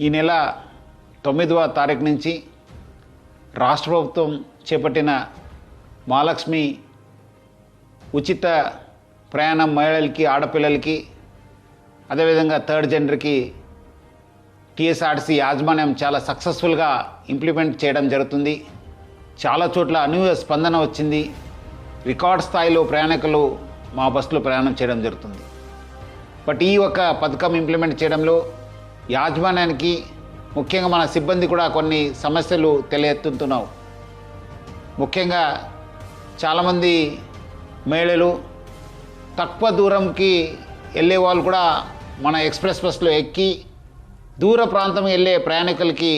ఈ నెల 9వ తారీఖు నుంచి రాష్ట్ర ప్రభుత్వం చేపట్టిన మహాలక్ష్మి ఉచిత ప్రయాణం మహిళలకి, ఆడపిల్లలకి, అదేవిధంగా థర్డ్ జెండర్కి టీఎస్ఆర్టీసీ యాజమాన్యం చాలా సక్సెస్ఫుల్గా ఇంప్లిమెంట్ చేయడం జరుగుతుంది. చాలా చోట్ల అనూహ్య స్పందన వచ్చింది. రికార్డ్ స్థాయిలో ప్రయాణికులు మా బస్సులో ప్రయాణం చేయడం జరుగుతుంది. బట్ ఈ ఒక పథకం ఇంప్లిమెంట్ చేయడంలో యాజమాన్యానికి, ముఖ్యంగా మన సిబ్బంది కూడా కొన్ని సమస్యలు తెలియెత్తుతున్నావు. ముఖ్యంగా చాలామంది మహిళలు తక్కువ దూరంకి వెళ్ళే వాళ్ళు కూడా మన ఎక్స్ప్రెస్ బస్సులో ఎక్కి దూర ప్రాంతం వెళ్ళే ప్రయాణికులకి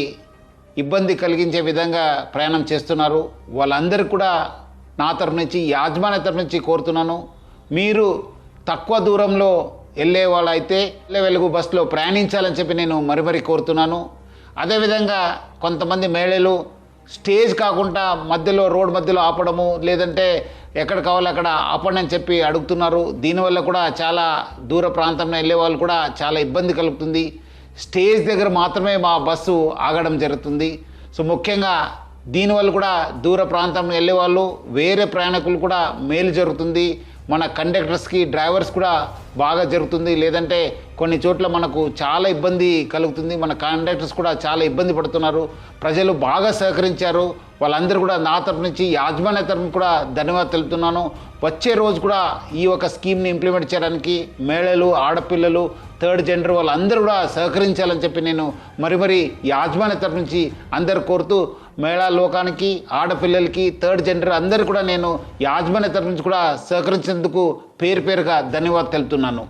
ఇబ్బంది కలిగించే విధంగా ప్రయాణం చేస్తున్నారు. వాళ్ళందరికీ కూడా నా తరఫు నుంచి, యాజమాన్య తరఫు నుంచి కోరుతున్నాను, మీరు తక్కువ దూరంలో వెళ్ళే వాళ్ళైతే వెలుగు బస్సులో ప్రయాణించాలని చెప్పి నేను మరీ కోరుతున్నాను. అదేవిధంగా కొంతమంది మహిళలు స్టేజ్ కాకుండా మధ్యలో, రోడ్ మధ్యలో ఆపడము, లేదంటే ఎక్కడ కావాలో అక్కడ ఆపండి అని చెప్పి అడుగుతున్నారు. దీనివల్ల కూడా చాలా దూర ప్రాంతంలో వెళ్ళే వాళ్ళు కూడా చాలా ఇబ్బంది కలుగుతుంది. స్టేజ్ దగ్గర మాత్రమే మా బస్సు ఆగడం జరుగుతుంది. సో ముఖ్యంగా దీనివల్ల కూడా దూర ప్రాంతం వెళ్ళే వాళ్ళు, వేరే ప్రయాణికులు కూడా మేలు జరుగుతుంది. మన కండక్టర్స్కి, డ్రైవర్స్ కూడా బాగా జరుగుతుంది. లేదంటే కొన్ని చోట్ల మనకు చాలా ఇబ్బంది కలుగుతుంది. మన కండక్టర్స్ కూడా చాలా ఇబ్బంది పడుతున్నారు. ప్రజలు బాగా సహకరించారు. వాళ్ళందరూ కూడా నా తరపు నుంచి, యాజమాన్య తరపున కూడా ధన్యవాదాలు తెలుపుతున్నాను. వచ్చే రోజు కూడా ఈ ఒక స్కీమ్ని ఇంప్లిమెంట్ చేయడానికి మహిళలు, ఆడపిల్లలు, థర్డ్ జెండర్ వాళ్ళందరూ కూడా సహకరించాలని చెప్పి నేను మరీ యాజమాన్య తరపు నుంచి అందరు కోరుతూ, మహిళా లోకానికి, ఆడపిల్లలకి, థర్డ్ జెండర్ అందరూ కూడా నేను యాజమాన్య తరపు నుంచి కూడా సహకరించేందుకు పేరుగా ధన్యవాదాలు తెలుపుతున్నాను.